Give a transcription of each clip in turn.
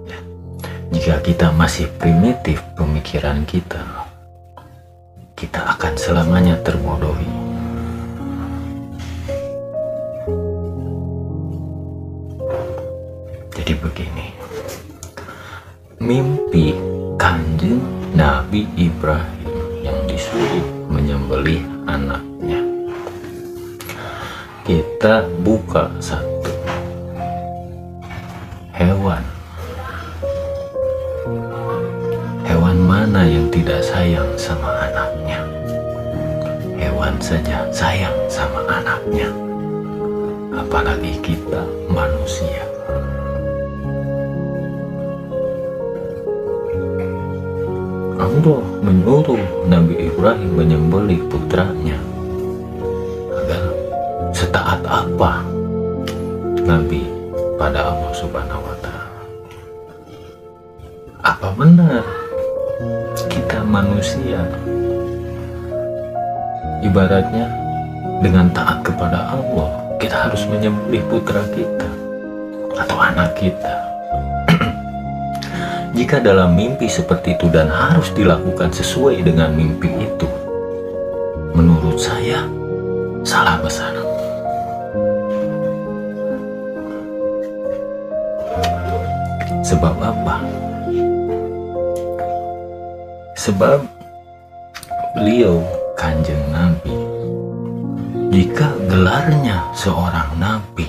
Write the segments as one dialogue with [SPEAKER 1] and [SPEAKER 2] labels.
[SPEAKER 1] Ya, jika kita masih primitif pemikiran kita akan selamanya terbodohi. Jadi begini, mimpi Kanjeng Nabi Ibrahim yang disuruh menyembelih anaknya. Kita buka satu hewan. Hewan mana yang tidak sayang sama anaknya? Hewan saja sayang sama anaknya, apalagi kita manusia. Allah menyuruh Nabi Ibrahim menyembelih putranya. Agar setaat apa Nabi pada Allah Subhanahu wa Ta'ala? Apa benar kita manusia ibaratnya dengan taat kepada Allah kita harus menyembelih putra kita atau anak kita? Jika dalam mimpi seperti itu dan harus dilakukan sesuai dengan mimpi itu, menurut saya salah besar. Sebab apa? Sebab beliau Kanjeng Nabi, jika gelarnya seorang nabi,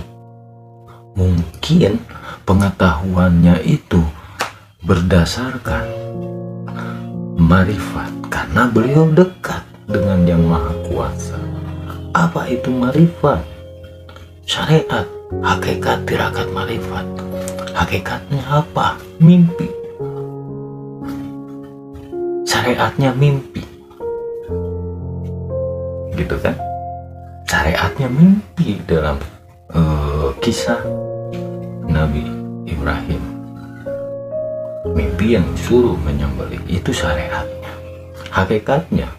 [SPEAKER 1] mungkin pengetahuannya itu berdasarkan marifat, karena beliau dekat dengan Yang Maha Kuasa. Apa itu marifat? Syariat, hakikat, tirakat marifat. Hakikatnya apa? Mimpi. Syariatnya mimpi, gitu kan? Syariatnya mimpi dalam kisah Nabi Ibrahim. Mimpi yang disuruh menyembelih itu syariatnya. Hakikatnya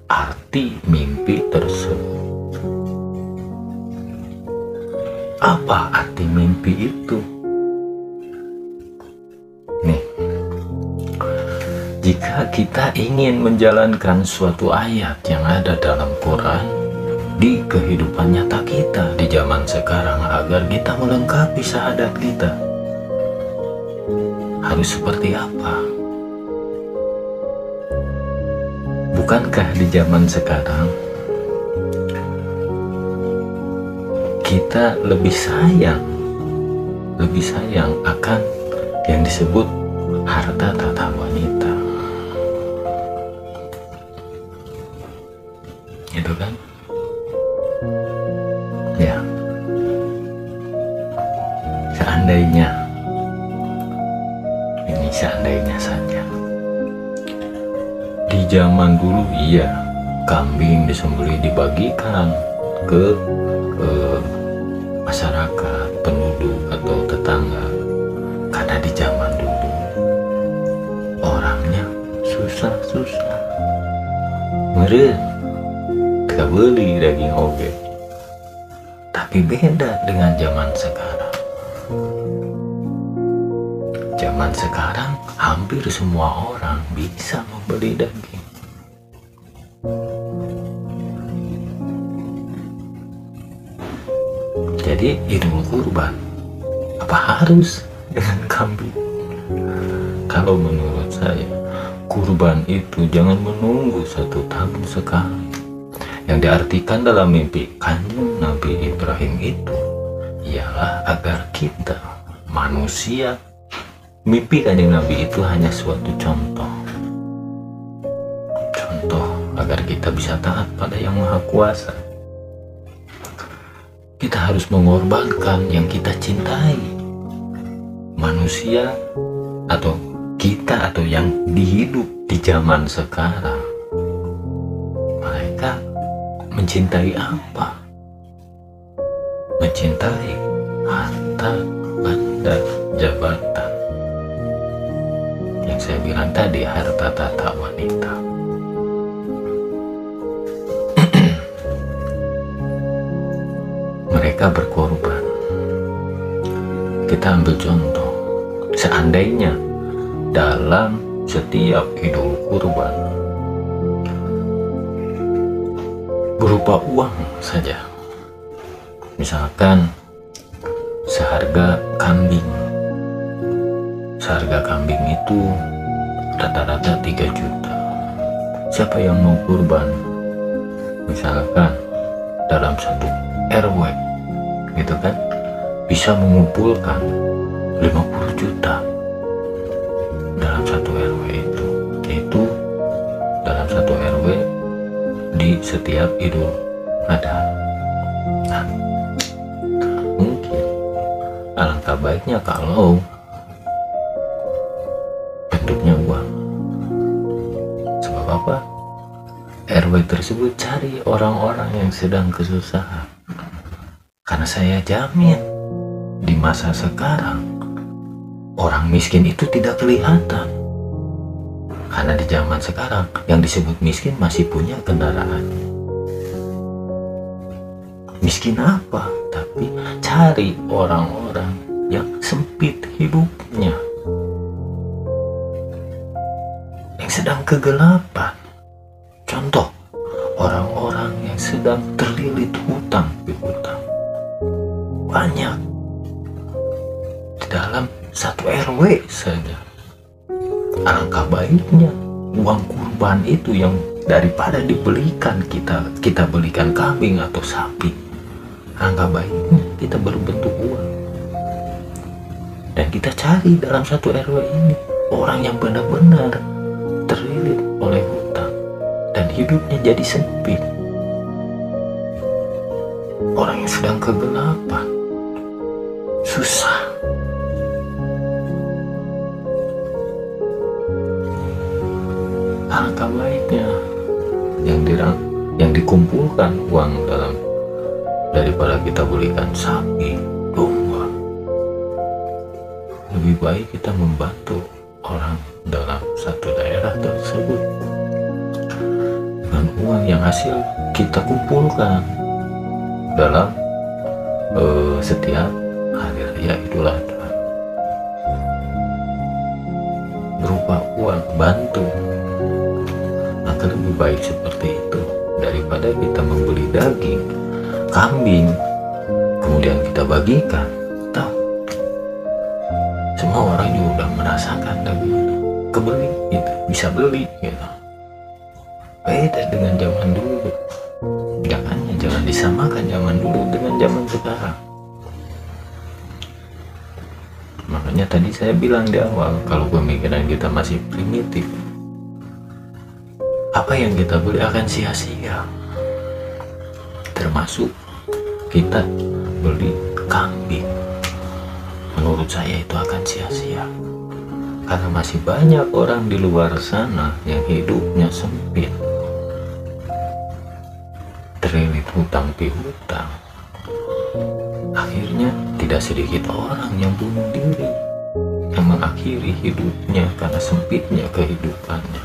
[SPEAKER 1] arti mimpi tersebut. Apa arti mimpi itu? Nih, jika kita ingin menjalankan suatu ayat yang ada dalam Quran di kehidupan nyata kita di zaman sekarang agar kita melengkapi syahadat kita, harus seperti apa? Bukankah di zaman sekarang kita lebih sayang akan yang disebut harta tata wanita, gitu kan? Ya, seandainya saja di zaman dulu, iya, kambing disembelih dibagikan ke masyarakat, penduduk atau tetangga, karena di zaman dulu orangnya susah meren tidak beli daging oge. Tapi beda dengan zaman sekarang. Zaman sekarang hampir semua orang bisa membeli daging. Jadi Idul Kurban apa harus dengan kambing? Kalau menurut saya, kurban itu jangan menunggu 1 tahun sekali. Yang diartikan dalam mimpi Kanjeng Nabi Ibrahim itu ialah agar kita manusia, mimpi Kanjeng Nabi itu hanya suatu contoh agar kita bisa taat pada Yang Maha Kuasa. Kita harus mengorbankan yang kita cintai, manusia atau kita atau yang dihidup di zaman sekarang. Mereka mencintai apa? Mencintai harta, benda, jabatan. Yang saya bilang tadi, harta tata wanita. Mereka berkorban. Kita ambil contoh, seandainya dalam setiap Idul Kurban berupa uang saja, misalkan seharga kambing itu rata-rata 3 juta. Siapa yang mau kurban, misalkan dalam satu RW gitu kan, bisa mengumpulkan 50 juta dalam satu RW itu dalam satu RW di setiap Idul Adha. Nah, mungkin alangkah baiknya kalau bentuknya uang. Sebab apa? RW tersebut cari orang-orang yang sedang kesusahan. Karena saya jamin di masa sekarang orang miskin itu tidak kelihatan. Karena di zaman sekarang yang disebut miskin masih punya kendaraan. Miskin apa? Tapi cari orang-orang yang sempit hidupnya, yang sedang kegelapan. Contoh, orang-orang yang sedang terlilit hutang piutang. Banyak di dalam satu RW saja. Alangkah baiknya uang kurban itu yang daripada dibelikan kita belikan kambing atau sapi, alangkah baiknya kita berbentuk uang. Dan kita cari dalam satu RW ini orang yang benar-benar terlilit oleh hutang dan hidupnya jadi sempit. Orang yang sedang kegelapan, susah. Alangkah baiknya yang dikumpulkan uang daripada kita belikan sapi, domba. Lebih baik kita membantu orang dalam satu daerah tersebut dengan uang yang hasil kita kumpulkan dalam setiap hari raya Idul Adha berupa uang bantu. Maka lebih baik seperti itu daripada kita membeli daging kambing kemudian kita bagikan. Tahu, semua orang juga udah merasakan daging itu kebeli gitu, bisa beli gitu. Beda dengan zaman dulu. Jangan disamakan zaman dulu dengan zaman sekarang. Makanya tadi saya bilang di awal, kalau pemikiran kita masih primitif, apa yang kita beli akan sia-sia. Termasuk kita beli kambing, menurut saya itu akan sia-sia. Karena masih banyak orang di luar sana yang hidupnya sempit, terlilit hutang piutang. Akhirnya tidak sedikit orang yang bunuh diri, yang mengakhiri hidupnya karena sempitnya kehidupannya.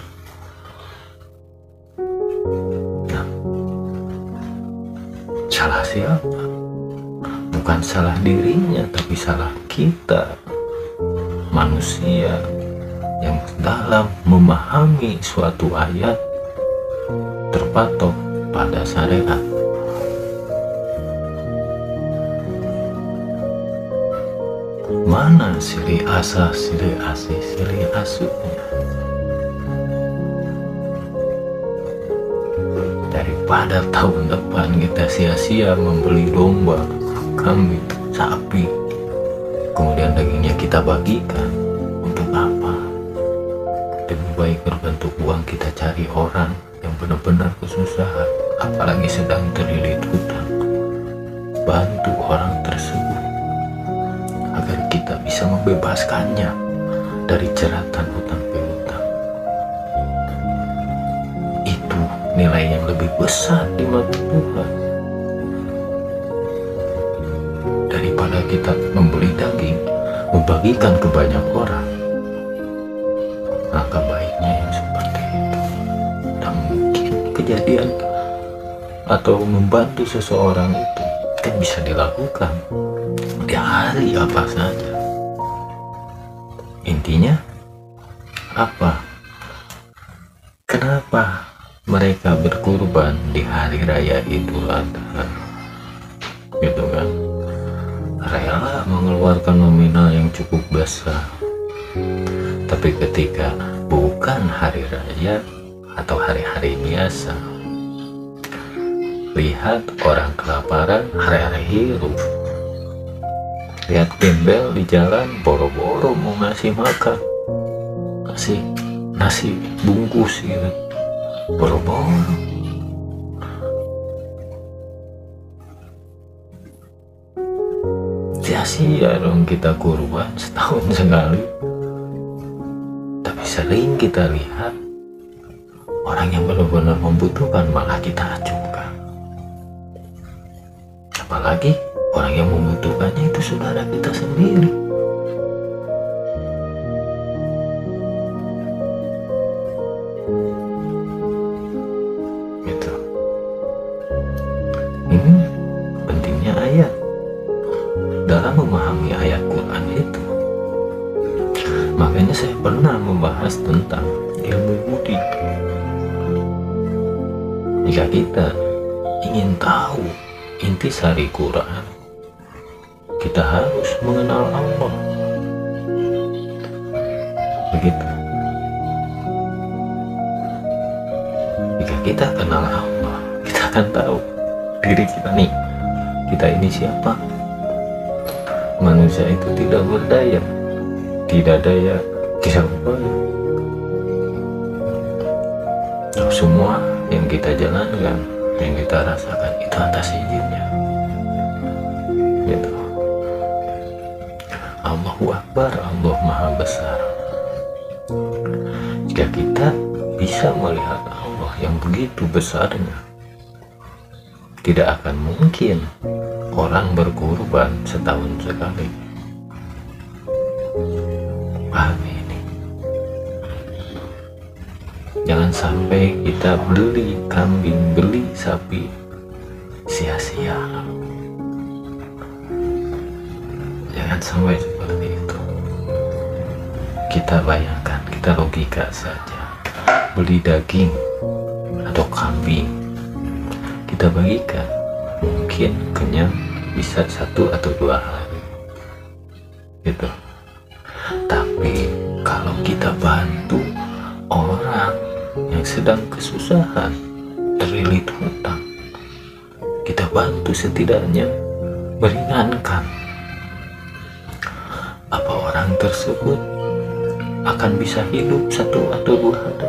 [SPEAKER 1] Nah, salah siapa? Bukan salah dirinya, tapi salah kita, manusia yang dalam memahami suatu ayat terpatok pada syariat. Mana siri asa, siri asih, siri asuhnya? Daripada tahun depan kita sia-sia membeli domba, kambing, sapi, kemudian dagingnya kita bagikan, untuk apa? Lebih baik berbentuk uang kita cari orang yang benar-benar kesusahan, apalagi sedang terlilit hutang. Bantu orang tersebut agar kita bisa membebaskannya dari jeratan hutang piutang. Itu nilai yang lebih besar di mata Tuhan daripada kita membeli daging membagikan ke banyak orang. Maka baiknya yang seperti itu. Dan mungkin kejadian atau membantu seseorang itu kan bisa dilakukan di hari apa saja. Intinya apa? Kenapa mereka berkurban di hari raya Idul Adha? Gitu kan? Rela mengeluarkan nominal yang cukup besar. Tapi ketika bukan hari raya atau hari-hari biasa, lihat orang kelaparan hari-hari hirup, lihat gembel di jalan boro-boro mau ngasih makan, kasih nasi bungkus gitu, boro-boro. Sia-sia dong kita kurban setahun sekali. Tapi sering kita lihat orang yang benar-benar membutuhkan malah kita acungkan. Apalagi orang yang membutuhkannya itu saudara kita sendiri. Gitu. Ini pentingnya ayat. Dalam memahami ayat Quran itu, makanya saya pernah membahas tentang ilmu budi. Jika kita ingin tahu intisari Quran, kita harus mengenal Allah. Begitu. Jika kita kenal Allah, kita akan tahu diri kita nih. Kita ini siapa? Manusia itu tidak berdaya, tidak daya, tidak upaya. Semua yang kita jalankan, yang kita rasakan itu atas izinnya. Gitu. Allahu Akbar, Allah Maha Besar. Jika kita bisa melihat Allah yang begitu besarnya, tidak akan mungkin orang berkurban setahun sekali. Paham ini? Jangan sampai kita beli kambing, beli sapi sia-sia. Jangan sampai seperti itu. Kita bayangkan, kita logika saja. Beli daging atau kambing, kita bagikan, mungkin kenyang bisa 1 atau 2 hari gitu. Tapi kalau kita bantu orang yang sedang kesusahan, terlilit hutang, kita bantu setidaknya meringankan, apa orang tersebut akan bisa hidup 1 atau 2 hari?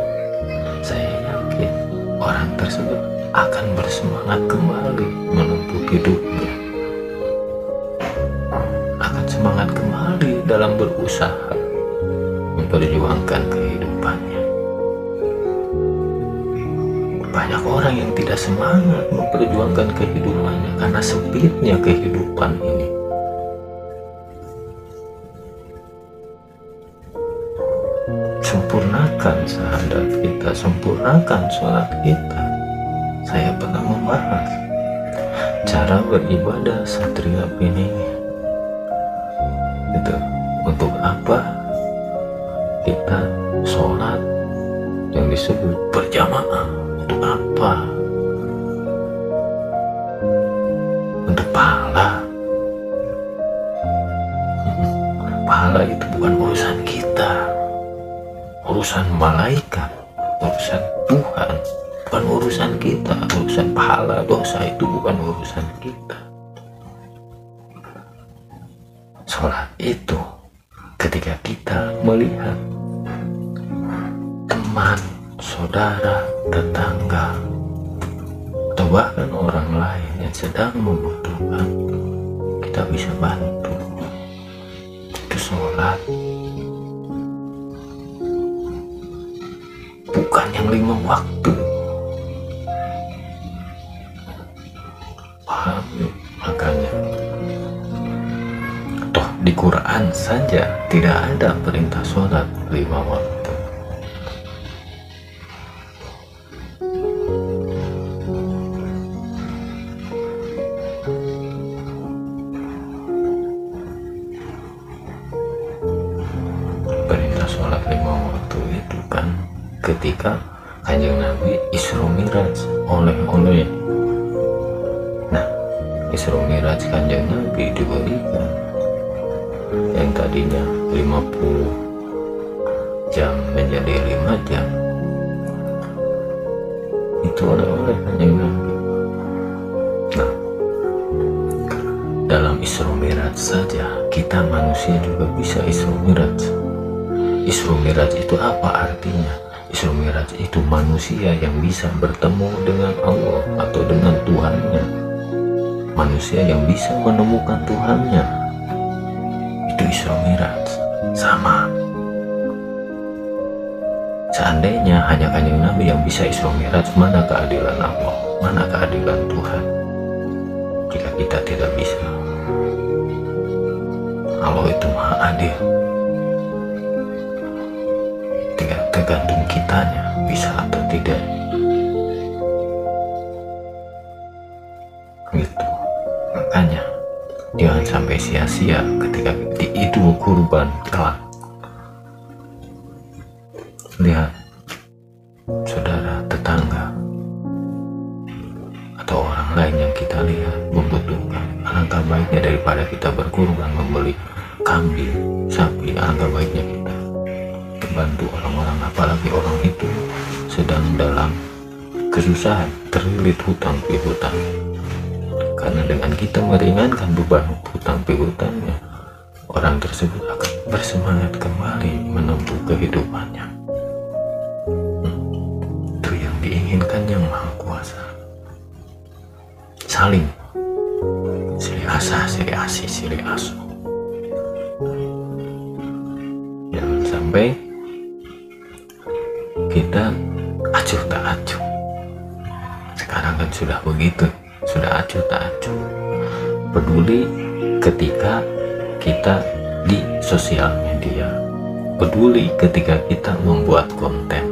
[SPEAKER 1] Saya yakin orang tersebut akan bersemangat kembali menempuh hidupnya, akan semangat kembali dalam berusaha memperjuangkan kehidupannya. Banyak orang yang tidak semangat memperjuangkan kehidupannya karena sempitnya kehidupan ini. Sempurnakan syahadat kita, sempurnakan sholat kita. Saya pernah membahas cara beribadah Satria Piningin. Itu untuk apa kita sholat yang disebut berjamaah? Untuk apa? Untuk pahala. Pahala itu bukan urusan kita, urusan malaikat, urusan Tuhan. Bukan urusan kita, urusan pahala dosa itu bukan urusan kita. Sholat itu ketika kita melihat teman, saudara, tetangga, atau bahkan orang lain yang sedang membutuhkan, kita bisa bantu. Itu sholat. Bukan yang 5 waktu. Paham? Makanya toh di Quran saja tidak ada perintah sholat 5 waktu. perintah sholat 5 waktu itu kan ketika Kanjeng Nabi Isra Miraj oleh-oleh. Nah, Isra Miraj Kanjeng Nabi diberikan yang tadinya 50 jam menjadi 5 jam, itu oleh-oleh Kanjeng Nabi. Nah, dalam Isra Miraj saja kita manusia juga bisa Isra Miraj. Isra Miraj itu apa artinya? Isra Miraj itu manusia yang bisa bertemu dengan Allah atau dengan Tuhannya. Manusia yang bisa menemukan Tuhannya. Itu Isra Miraj. Sama. Seandainya hanya Kanjeng Nabi yang bisa Isra Miraj, mana keadilan Allah? Mana keadilan Tuhan? Jika kita tidak bisa. Allah itu Maha Adil. Tergantung kitanya bisa atau tidak. Gitu. Makanya jangan sampai sia-sia ketika di Idul Kurban kelak. Lihat saudara, tetangga, atau orang lain yang kita lihat membutuhkan. Alangkah baiknya daripada kita berkurban membeli kambing, sapi, alangkah baiknya kita bantu orang-orang, apalagi orang itu sedang dalam kesusahan, terlilit hutang piutang. Karena dengan kita meringankan beban hutang piutangnya, orang tersebut akan bersemangat kembali menempuh kehidupannya. Itu yang diinginkan Yang Maha Kuasa. Saling silih asah, silih asih, silih asuh. Jangan sampai kita acuh tak acuh. Sekarang kan sudah begitu, sudah acuh tak acuh. Peduli ketika kita di sosial media, peduli ketika kita membuat konten,